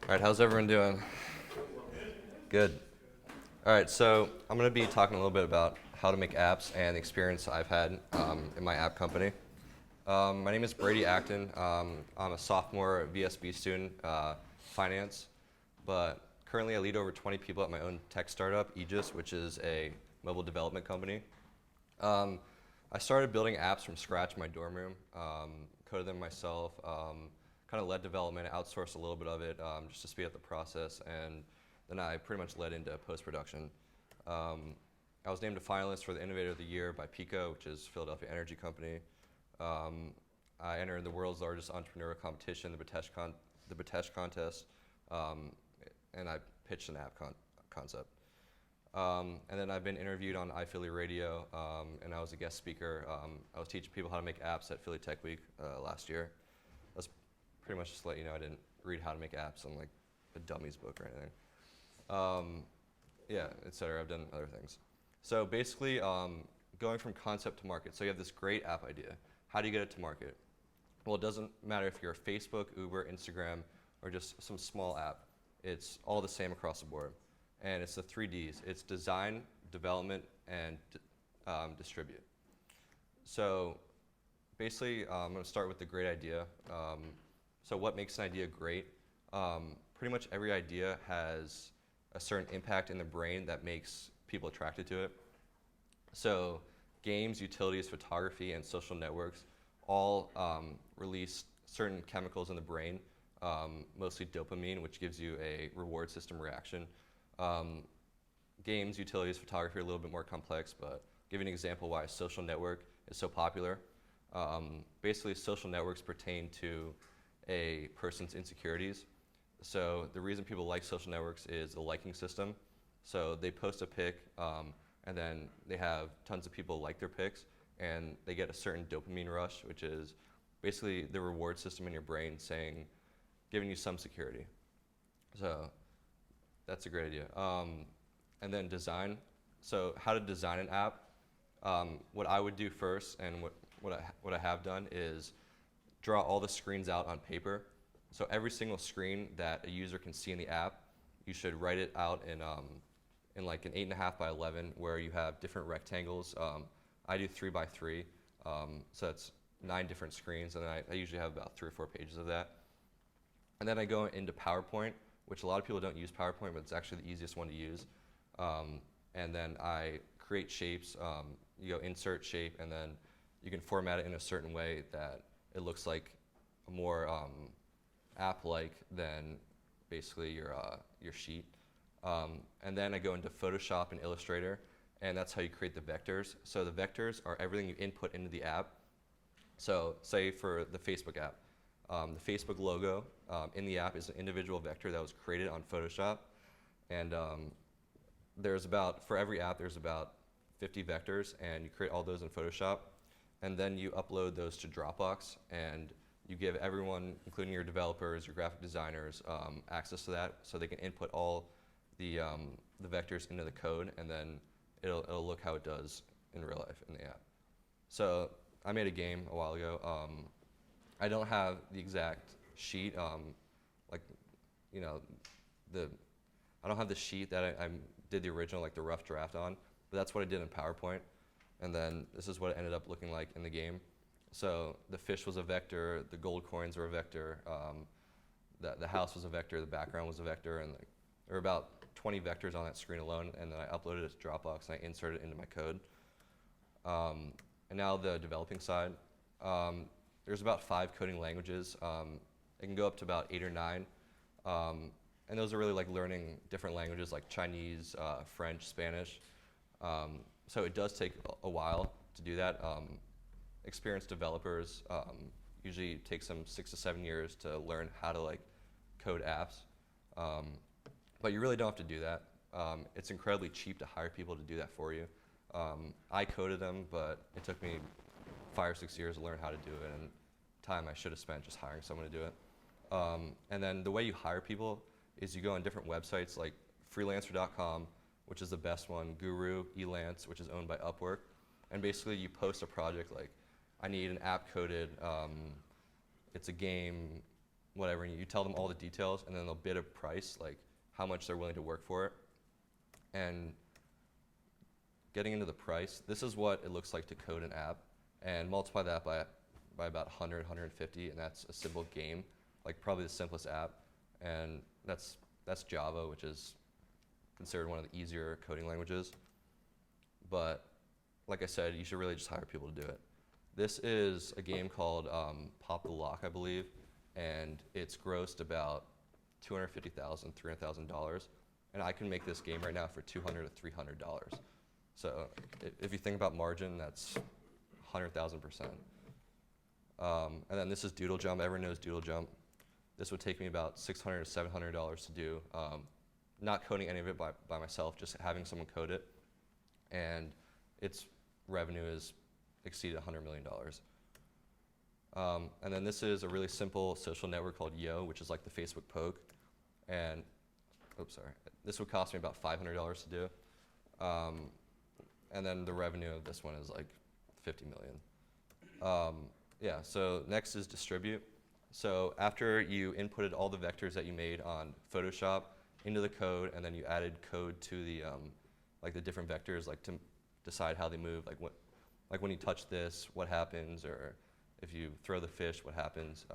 All right, how's everyone doing? Good. All right, so I'm going to be talking a little bit about how to make apps and the experience I've had in my app company. My name is Brady Acton. I'm a sophomore VSB student, finance, but currently I lead over 20 people at my own tech startup, Aegis, which is a mobile development company. I started building apps from scratch in my dorm room, coded them myself, kind of led development, outsourced a little bit of it just to speed up the process, and then I pretty much led into post-production. I was named a finalist for the Innovator of the Year by Pico, which is Philadelphia Energy Company. I entered the world's largest entrepreneurial competition, the Batesh contest, and I pitched an app concept. And then I've been interviewed on iPhilly Radio, and I was a guest speaker. I was teaching people how to make apps at Philly Tech Week last year. That's pretty much just to let you know I didn't read how to make apps in like a dummies book or anything. Yeah, et cetera. I've done other things. So basically, going from concept to market. So you have this great app idea. How do you get it to market? Well, it doesn't matter if you're Facebook, Uber, Instagram, or just some small app. It's all the same across the board. And it's the 3Ds. It's design, development, and distribute. So basically, I'm going to start with the great idea. So what makes an idea great? Pretty much every idea has a certain impact in the brain that makes people attracted to it. So games, utilities, photography, and social networks all release certain chemicals in the brain, mostly dopamine, which gives you a reward system reaction. Games, utilities, photography are a little bit more complex, but I'll give you an example why a social network is so popular. Basically, social networks pertain to a person's insecurities. So the reason people like social networks is the liking system. So they post a pic, and then they have tons of people like their pics, and they get a certain dopamine rush, which is basically the reward system in your brain giving you some security. So that's a great idea. And then design. So how to design an app. What I would do first, and what I have done, is draw all the screens out on paper. So every single screen that a user can see in the app, you should write it out in like an 8.5 by 11, where you have different rectangles. I do 3 by 3, so that's 9 different screens, and I usually have about 3 or 4 pages of that. And then I go into PowerPoint, which a lot of people don't use PowerPoint, but it's actually the easiest one to use. And then I create shapes. You go insert shape, and then you can format it in a certain way that it looks like more app-like than basically your sheet. And then I go into Photoshop and Illustrator, and that's how you create the vectors. So the vectors are everything you input into the app. So say for the Facebook app, the Facebook logo in the app is an individual vector that was created on Photoshop. And for every app, there's about 50 vectors, and you create all those in Photoshop. And then you upload those to Dropbox, and you give everyone, including your developers, your graphic designers, access to that, so they can input all the vectors into the code, and then it'll look how it does in real life in the app. So I made a game a while ago. I don't have the exact sheet, I don't have the sheet that I did the original, like the rough draft on, but that's what I did in PowerPoint. And then this is what it ended up looking like in the game. So the fish was a vector, the gold coins were a vector, the house was a vector, the background was a vector, and there were about 20 vectors on that screen alone, and then I uploaded it to Dropbox and I inserted it into my code. And now the developing side. There's about 5 coding languages. It can go up to about 8 or 9. And those are really like learning different languages like Chinese, French, Spanish. So it does take a while to do that. Experienced developers usually take them 6 to 7 years to learn how to like code apps. But you really don't have to do that. It's incredibly cheap to hire people to do that for you. I coded them, but it took me 5 or 6 years to learn how to do it, and time I should have spent just hiring someone to do it. And then the way you hire people is you go on different websites like freelancer.com, which is the best one, Guru, Elance, which is owned by Upwork. And basically you post a project like, I need an app coded, it's a game, whatever, and you tell them all the details, and then they'll bid a price, like how much they're willing to work for it. And getting into the price, this is what it looks like to code an app, and multiply that by about 100, 150, and that's a simple game, like probably the simplest app, and that's Java, which is considered one of the easier coding languages. But like I said, you should really just hire people to do it. This is a game called Pop the Lock, I believe, and it's grossed about $250,000, $300,000, and I can make this game right now for $200 to $300. So if you think about margin, that's 100,000%. And then this is Doodle Jump. Everyone knows Doodle Jump. This would take me about $600 to $700 to do. Not coding any of it by myself, just having someone code it. And its revenue is exceeded $100 million. And then this is a really simple social network called Yo, which is like the Facebook Poke. And, oops, sorry. This would cost me about $500 to do. And then the revenue of this one is like 50 million. Yeah, so next is distribute. So after you inputted all the vectors that you made on Photoshop into the code, and then you added code to the like the different vectors, like to decide how they move, like when you touch this, what happens, or if you throw the fish, what happens.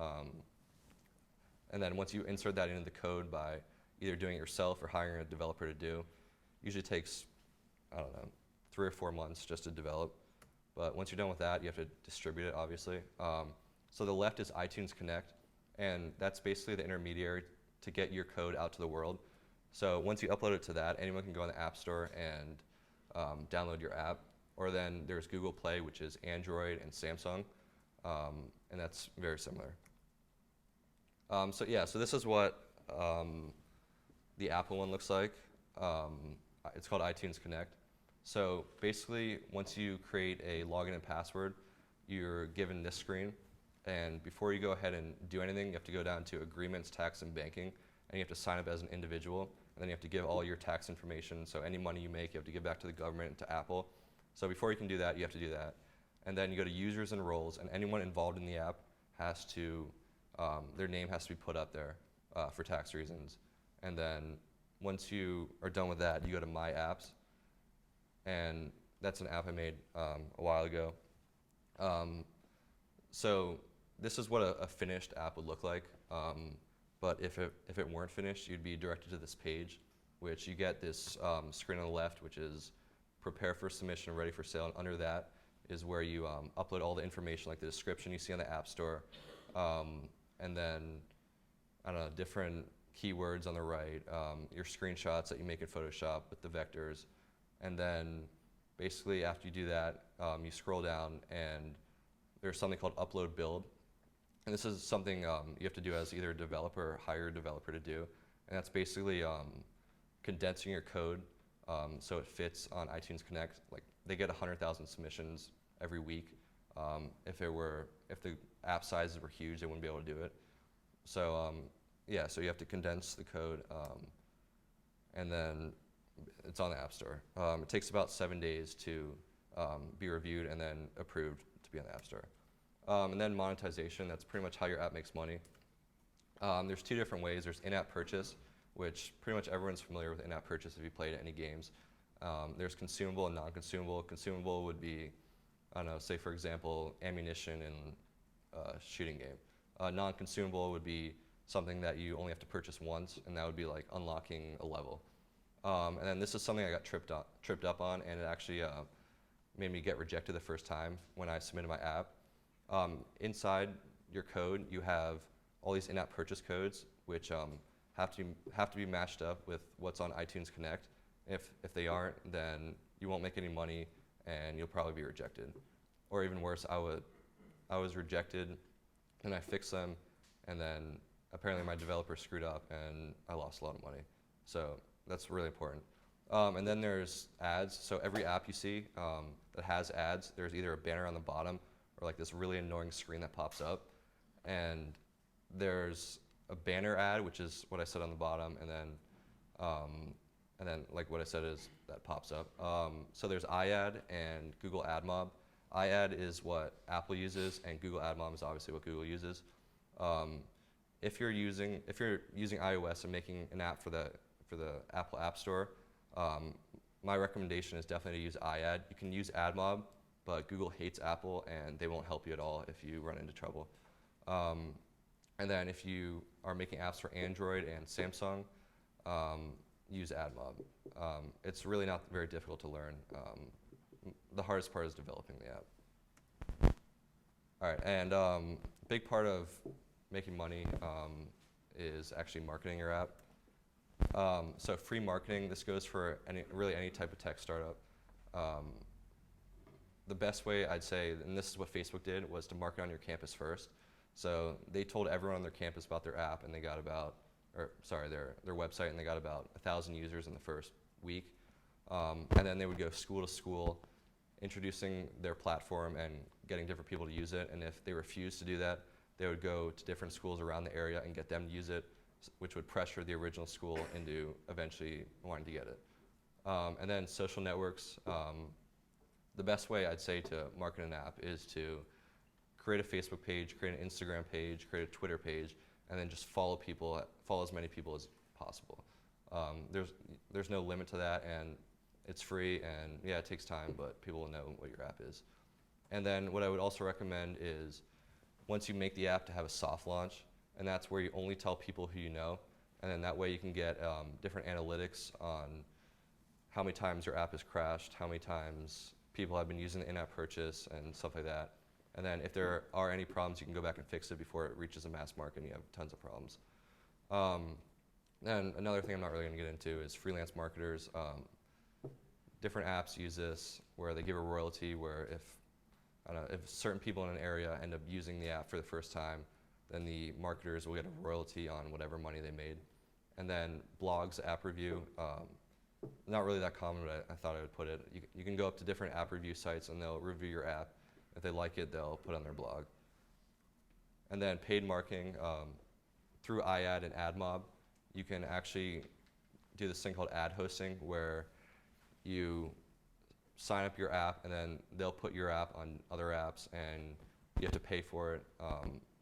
And then once you insert that into the code by either doing it yourself or hiring a developer to do, usually takes, I don't know, 3 or 4 months just to develop. But once you're done with that, you have to distribute it, obviously. So the left is iTunes Connect, and that's basically the intermediary to get your code out to the world. So once you upload it to that, anyone can go on the App Store and download your app. Or then there's Google Play, which is Android and Samsung, and that's very similar. So yeah, so this is what the Apple one looks like. It's called iTunes Connect. So basically, once you create a login and password, you're given this screen. And before you go ahead and do anything, you have to go down to Agreements, Tax, and Banking, and you have to sign up as an individual. And then you have to give all your tax information. So any money you make, you have to give back to the government and to Apple. So before you can do that, you have to do that. And then you go to Users and Roles, and anyone involved in the app has to, their name has to be put up there for tax reasons. And then once you are done with that, you go to My Apps. And that's an app I made a while ago. So this is what a finished app would look like. But if it weren't finished, you'd be directed to this page, which you get this screen on the left, which is prepare for submission, ready for sale. And under that is where you upload all the information, like the description you see on the App Store, and then, I don't know, different keywords on the right, your screenshots that you make in Photoshop with the vectors. And then basically after you do that, you scroll down and there's something called upload build. And this is something you have to do as either a developer or hire a developer to do. And that's basically condensing your code so it fits on iTunes Connect. Like they get 100,000 submissions every week. If the app sizes were huge, they wouldn't be able to do it. So yeah, so you have to condense the code, and then it's on the App Store. It takes about 7 days to be reviewed and then approved to be on the App Store. And then monetization, that's pretty much how your app makes money. There's 2 different ways. There's in-app purchase, which pretty much everyone's familiar with in-app purchase if you played any games. There's consumable and non-consumable. Consumable would be, I don't know, say for example, ammunition in a shooting game. Non-consumable would be something that you only have to purchase once, and that would be like unlocking a level. And then this is something I got tripped up on, and it actually made me get rejected the first time when I submitted my app. Inside your code, you have all these in-app purchase codes, which have to be matched up with what's on iTunes Connect. If they aren't, then you won't make any money, and you'll probably be rejected. Or even worse, I was rejected, and I fixed them, and then apparently my developer screwed up, and I lost a lot of money. So that's really important. And then there's ads. So every app you see that has ads, there's either a banner on the bottom or like this really annoying screen that pops up. And there's a banner ad, which is what I said on the bottom, and then like what I said is that pops up. So there's iAd and Google Ad Mob. iAd is what Apple uses, and Google Ad Mob is obviously what Google uses. if you're using iOS and making an app for the Apple AppStore, my recommendation is definitely to use iAd. You can use AdMob, but Google hates Apple and they won't help you at all if you run into trouble. And then if you are making apps for Android and Samsung, use AdMob. It's really not very difficult to learn. The hardest part is developing the app. All right, and big part of making money is actually marketing your app. So free marketing, this goes for really any type of tech startup. The best way I'd say, and this is what Facebook did, was to market on your campus first. So they told everyone on their campus about their app, and they got their website, and they got about 1,000 users in the first week. And then they would go school to school, introducing their platform and getting different people to use it. And if they refused to do that, they would go to different schools around the area and get them to use it, which would pressure the original school into eventually wanting to get it. And then social networks. The best way I'd say to market an app is to create a Facebook page, create an Instagram page, create a Twitter page, and then just follow as many people as possible. There's no limit to that, and it's free, and yeah, it takes time, but people will know what your app is. And then what I would also recommend is once you make the app, to have a soft launch, and that's where you only tell people who you know, and then that way you can get different analytics on how many times your app has crashed, how many times people have been using the in-app purchase and stuff like that. And then if there are any problems, you can go back and fix it before it reaches a mass market and you have tons of problems. And another thing I'm not really going to get into is freelance marketers. Different apps use this where they give a royalty where if certain people in an area end up using the app for the first time, then the marketers will get a royalty on whatever money they made. And then blogs, app review, not really that common, but I thought I would put it. You can go up to different app review sites and they'll review your app. If they like it, they'll put it on their blog. And then paid marketing, through iAd and AdMob, you can actually do this thing called ad hosting where you sign up your app and then they'll put your app on other apps and you have to pay for it,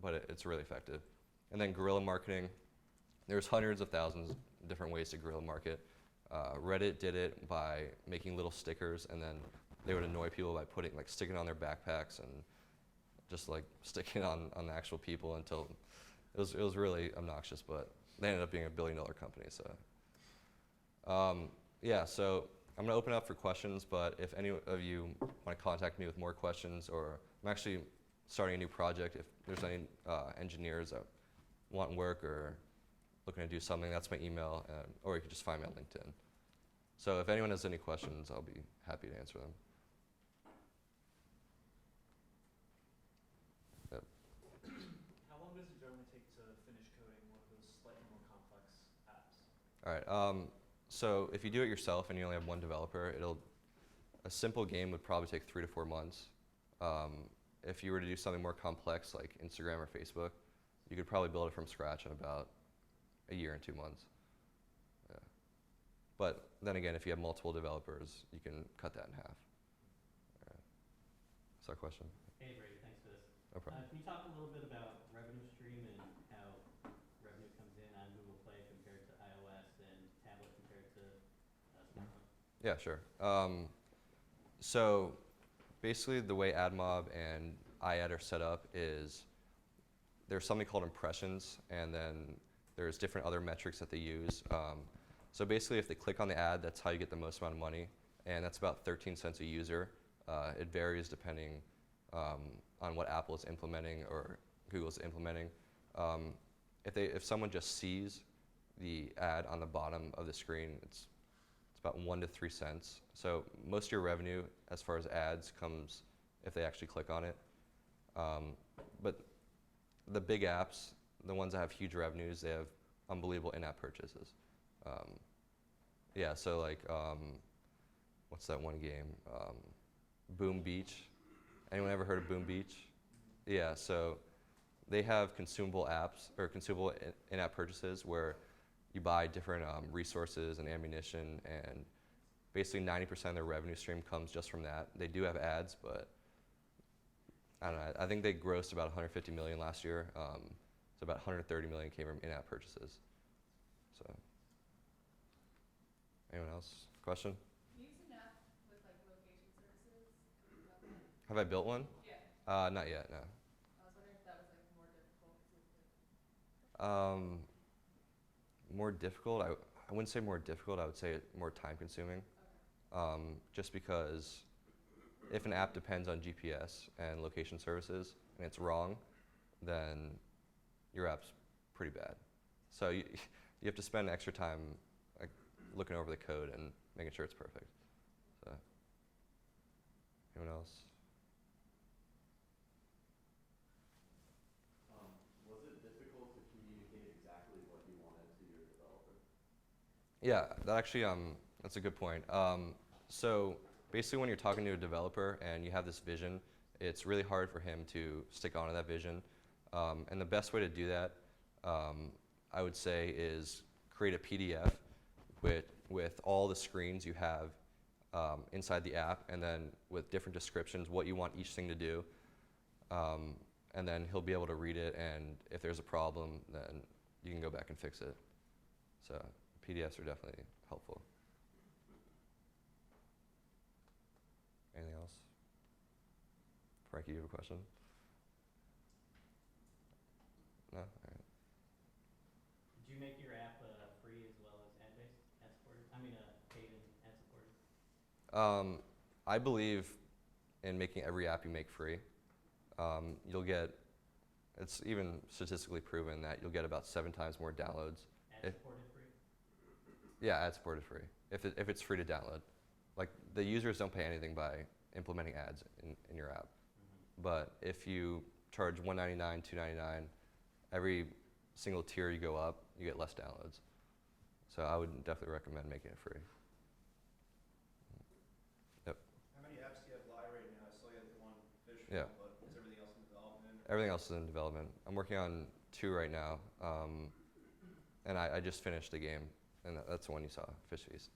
but it's really effective. And then guerrilla marketing, there's hundreds of thousands of different ways to guerrilla market. Reddit did it by making little stickers, and then they would annoy people by sticking on their backpacks and just sticking on the actual people until it was really obnoxious, but they ended up being $1 billion company. So yeah, so I'm going to open it up for questions, but if any of you want to contact me with more questions, or I'm actually starting a new project, if there's any engineers that want work or looking to do something, that's my email, or you can just find me on LinkedIn. So if anyone has any questions, I'll be happy to answer them. Yep. How long does it generally take to finish coding one of those slightly more complex apps? All right. So if you do it yourself and you only have one developer, a simple game would probably take 3 to 4 months. If you were to do something more complex like Instagram or Facebook, you could probably build it from scratch in about 1 year and 2 months. Yeah. But then again, if you have multiple developers, you can cut that in half. All right. Is that a question? Hey Brady, thanks for this. No problem. Can you talk a little bit about revenue stream and how revenue comes in on Google Play compared to iOS and tablet compared to smartphone? Yeah, sure. So basically the way AdMob and iAd are set up is there's something called impressions, and then there's different other metrics that they use. So basically if they click on the ad, that's how you get the most amount of money, and that's about 13 cents a user. It varies depending on what Apple is implementing or Google is implementing. If someone just sees the ad on the bottom of the screen, it's about 1 to 3 cents. So most of your revenue as far as ads comes if they actually click on it. But the big apps, the ones that have huge revenues, they have unbelievable in-app purchases. Yeah, so what's that one game? Boom Beach. Anyone ever heard of Boom Beach? Yeah, so they have consumable apps or consumable in-app purchases where you buy different resources and ammunition, and basically 90% of their revenue stream comes just from that. They do have ads, but I don't know. I think they grossed about $150 million last year. So about 130 million came from in-app purchases. So, anyone else? Question? Can you use an app with like location services? Have I built one? Yeah. Not yet, no. I was wondering if that was like more difficult. 'Cause it's More difficult, I wouldn't say more difficult, I would say more time consuming. okay. Just because if an app depends on GPS and location services and it's wrong, then your app's pretty bad. So you have to spend extra time like looking over the code and making sure it's perfect. So, anyone else? Was it difficult to communicate exactly what you wanted to your developer? Yeah, that actually, that's a good point. So basically when you're talking to a developer and you have this vision, it's really hard for him to stick onto that vision. And the best way to do that, I would say, is create a PDF with all the screens you have inside the app, and then with different descriptions, what you want each thing to do. And then he'll be able to read it, and if there's a problem, then you can go back and fix it. So PDFs are definitely helpful. Anything else? Frankie, you have a question? No? All right. Did you make your app free as well as ad-based, ad-supported? I mean, paid and ad-supported? I believe in making every app you make free. You'll get, it's even statistically proven that you'll get about 7 times more downloads. Ad-supported free? Yeah, ad-supported free, if it's free to download. Like, the users don't pay anything by implementing ads in your app. Mm-hmm. But if you charge $199, $299, every single tier you go up, you get less downloads. So I would definitely recommend making it free. Yep. How many apps do you have live right now? I saw you had the one FishFeast, Yeah. but is everything else in development? Everything else is in development. I'm working on 2 right now, and I just finished a game, and that's the one you saw, FishFeast.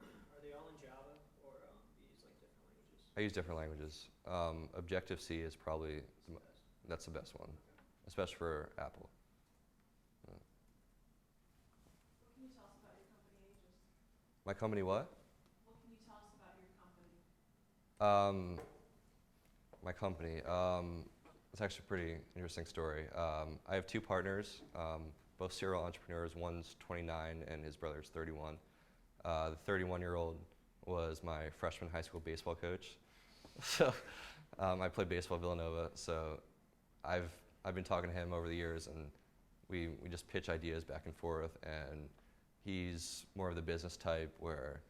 Are they all in Java, or do you use like different languages? I use different languages. Objective-C is probably, that's the best one, especially for Apple. What can you tell us about your company, Aegis? My company what? What can you tell us about your company? My company, it's actually a pretty interesting story. I have 2 partners, both serial entrepreneurs. One's 29 and his brother's 31. The 31-year-old was my freshman high school baseball coach. So I played baseball at Villanova, so I've been talking to him over the years, and we just pitch ideas back and forth, and he's more of the business type where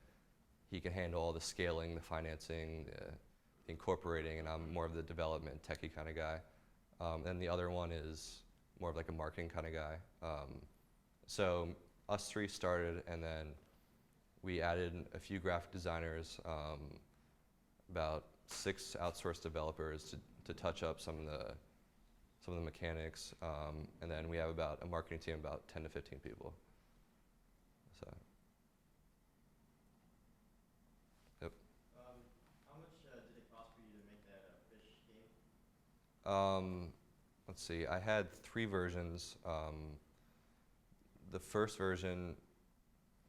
he can handle all the scaling, the financing, the incorporating, and I'm more of the development, techie kind of guy. And the other one is more of like a marketing kind of guy. So us 3 started, and then we added a few graphic designers, about 6 outsourced developers to touch up some of the mechanics, and then we have about a marketing team of about 10 to 15 people. So. Yep. How much did it cost for you to make that fish game? Let's see. I had 3 versions. The first version,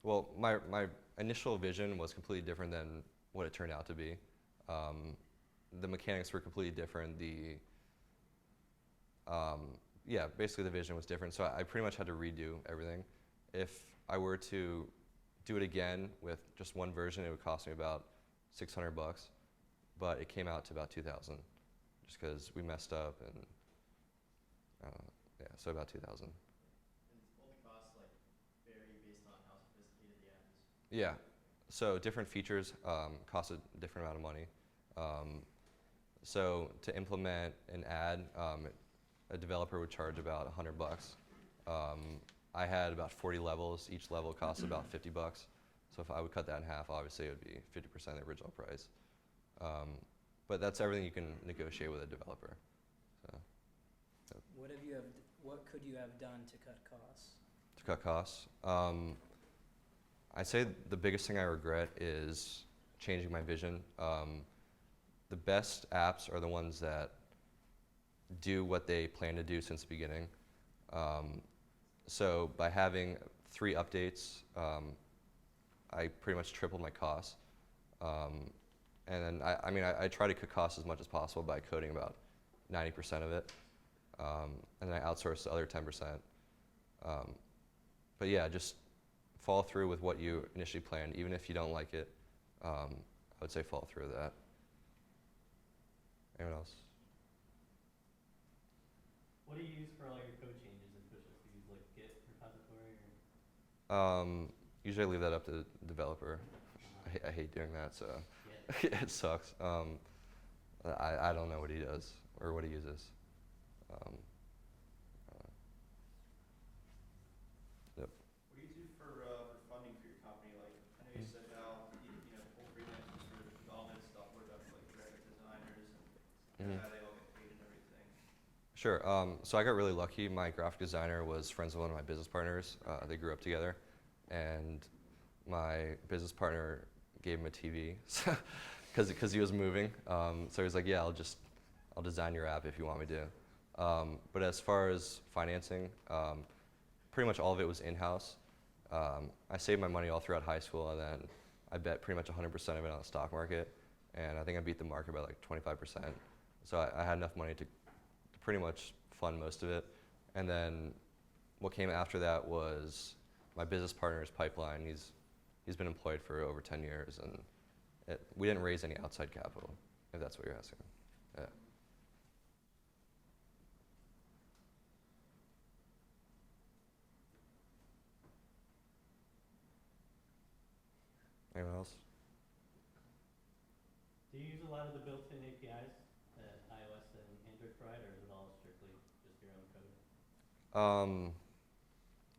well, my initial vision was completely different than what it turned out to be. The mechanics were completely different. Yeah, basically the vision was different. So I pretty much had to redo everything. If I were to do it again with just one version, it would cost me about $600, but it came out to about 2,000, just because we messed up, and yeah, so about 2,000. And both costs like vary based on how sophisticated the app is. Yeah, so different features cost a different amount of money. So to implement an ad, a developer would charge about $100. I had about 40 levels. Each level cost about $50. So if I would cut that in half, obviously it would be 50% of the original price. But that's everything you can negotiate with a developer. So, yep. What could you have done to cut costs? To cut costs, I'd say the biggest thing I regret is changing my vision. The best apps are the ones that do what they plan to do since the beginning. So by having 3 updates, I pretty much tripled my costs. And then I try to cut costs as much as possible by coding about 90% of it, and then I outsource the other 10%. But yeah, just follow through with what you initially planned, even if you don't like it. I would say follow through with that. Anyone else? What do you use for all your code changes in FishFeast? Do you use like Git repository or? Usually I leave that up to the developer. I hate doing that, so Yeah. it sucks. I don't know what he does or what he uses. Yep. What do you do for funding for your company? Like, I know you said how you know pull freelancers for development stuff. What about like graphic designers and how they all get paid and everything? Sure. So I got really lucky. My graphic designer was friends with one of my business partners. They grew up together, and my business partner gave him a TV because he was moving. So he was like, "Yeah, I'll design your app if you want me to." But as far as financing, pretty much all of it was in-house. I saved my money all throughout high school, and then I bet pretty much 100% of it on the stock market, and I think I beat the market by like 25%. So I had enough money to pretty much fund most of it. And then what came after that was my business partner's pipeline. He's been employed for over 10 years, and we didn't raise any outside capital, if that's what you're asking. Yeah. Anyone else? Do you use a lot of the built-in APIs that iOS and Android provide, or is it all strictly just your own code?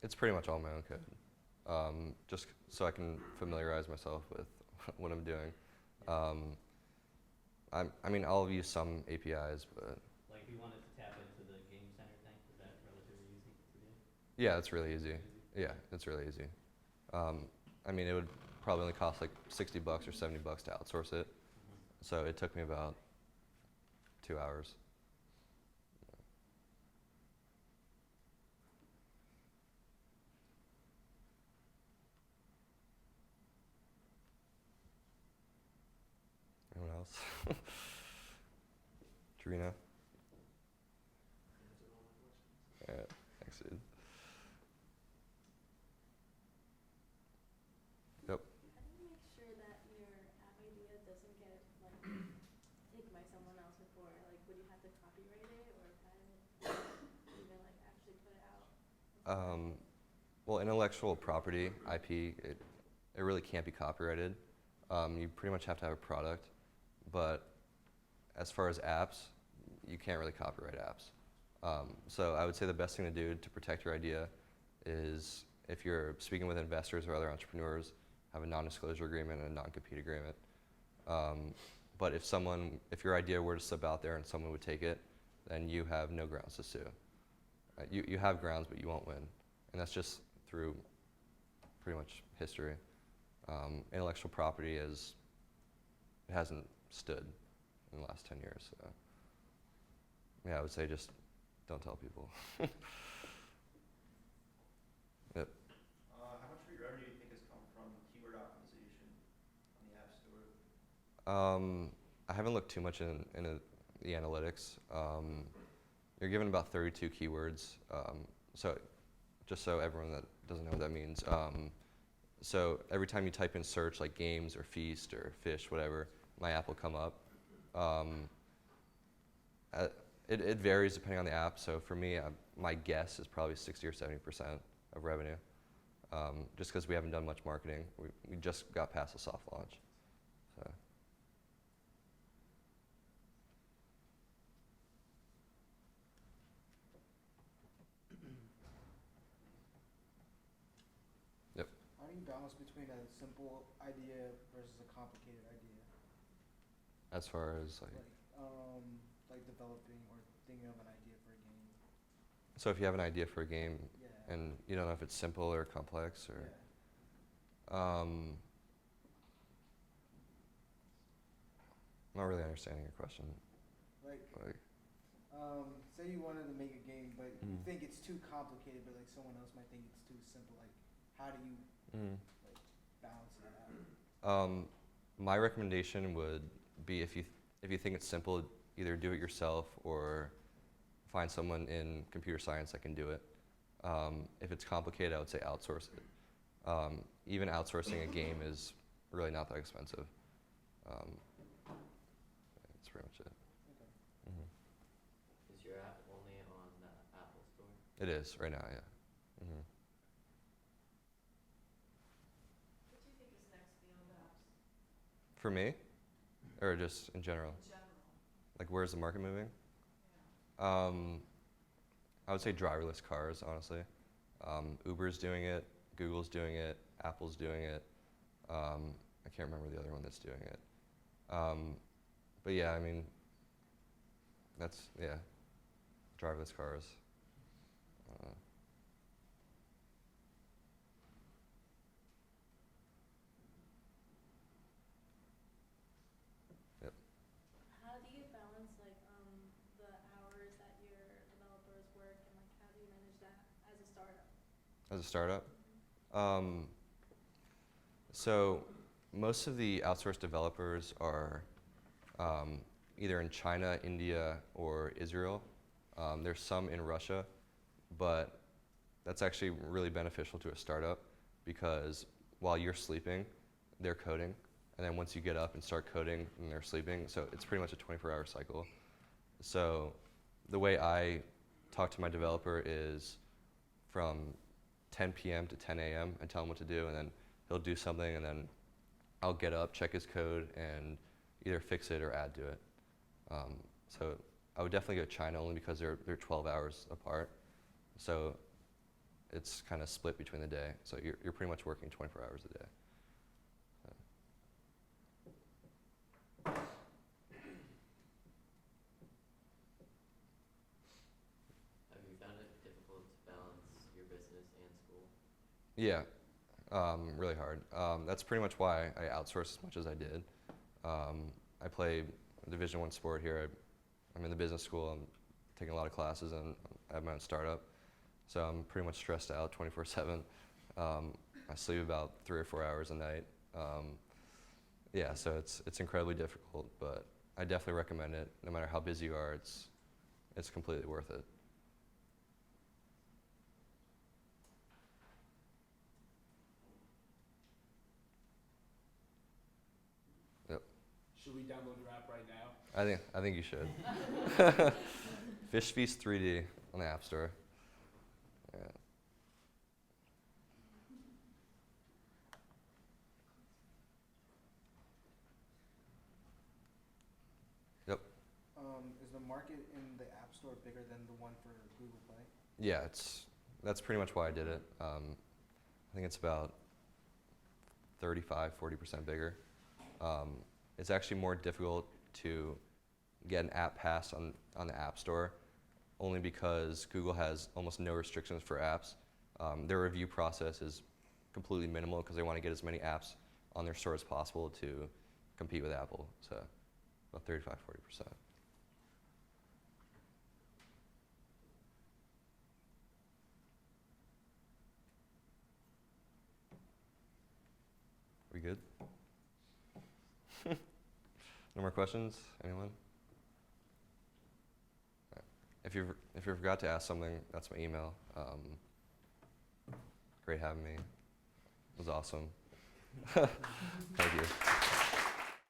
It's pretty much all my own code, just so I can familiarize myself with what I'm doing. I'll use some APIs, but Like if you wanted to tap into the Game Center thing, is that relatively easy to do? yeah, it's really easy. Yeah, it's really easy. It would probably only cost like $60 or $70 to outsource it, so it took me about 2 hours. Anyone else? Trina? Yeah, thanks, dude. Yep. How do you make sure that your app idea doesn't get like taken by someone else before? Like, would you have to copyright it or patent it, or even like actually put it out? Well, intellectual property, IP, it really can't be copyrighted. You pretty much have to have a product, but as far as apps, you can't really copyright apps. So I would say the best thing to do to protect your idea is, if you're speaking with investors or other entrepreneurs, have a non-disclosure agreement and a non-compete agreement. But if your idea were to slip out there and someone would take it, then you have no grounds to sue. You have grounds, but you won't win. And that's just through pretty much history. Intellectual property it hasn't stood in the last 10 years. So yeah, I would say just don't tell people. Yep. How much of your revenue do you think has come from keyword optimization on the App Store? I haven't looked too much in the analytics. You're given about 32 keywords. So just so everyone that doesn't know what that means, so every time you type in search, like games or feast or fish, whatever, my app will come up. It varies depending on the app. So for me, my guess is probably 60 or 70% of revenue, just because we haven't done much marketing. We just got past the soft launch. So. Yep. How do you balance between a simple idea versus a complicated idea? As far as Like developing or thinking of an idea for a game. so if you have an idea for a game Yeah. and you don't know if it's simple or complex, or Yeah. I'm not really understanding your question. Like, Like, Say you wanted to make a game, but you Mm. think it's too complicated, but like someone else might think it's too simple. Like, how do you Mm. like balance that out? My recommendation would be if you think it's simple, either do it yourself or find someone in computer science that can do it. If it's complicated, I would say outsource it. Even outsourcing a game is really not that expensive. That's pretty much it. Okay. Hmm. Is your app only on the Apple Store? It is right now, yeah. Hmm. What do you think is next beyond apps? For me, or just in general? In general, Like, where's the market moving? yeah. I would say driverless cars, honestly. Uber's doing it, Google's doing it, Apple's doing it. I can't remember the other one that's doing it. But yeah, I mean, yeah, driverless cars. Yep. How do you balance like the hours that your developers work and like how do you manage that as a startup? As a startup? So most of the outsourced developers are either in China, India, or Israel. There's some in Russia, but that's actually really beneficial to a startup because while you're sleeping, they're coding, and then once you get up and start coding, and they're sleeping. So it's pretty much a 24-hour cycle. So the way I talk to my developer is from 10 p.m. to 10 a.m. I tell him what to do, and then he'll do something, and then I'll get up, check his code, and either fix it or add to it. So I would definitely go China only because they're 12 hours apart. So it's kind of split between the day. So you're pretty much working 24 hours a day. Have you found it difficult to balance your business and school? Yeah, really hard. That's pretty much why I outsourced as much as I did. I play a Division I sport here. I'm in the business school. I'm taking a lot of classes, and I have my own startup. So I'm pretty much stressed out 24/7. I sleep about 3 or 4 hours a night. Yeah, so it's incredibly difficult, but I definitely recommend it. No matter how busy you are, it's completely worth it. Yep. Should we download your app right now? I think you should. FishFeast 3D on the App Store. Yeah. Yep. Is the market in the App Store bigger than the one for Google Play? Yeah, that's pretty much why I did it. I think it's about 35–40% bigger. It's actually more difficult to get an app passed on the App Store, only because Google has almost no restrictions for apps. Their review process is completely minimal because they want to get as many apps on their store as possible to compete with Apple. So about 35–40%. We good? No more questions? Anyone? Right. If you forgot to ask something, that's my email. Great having me. It was awesome. Thank you.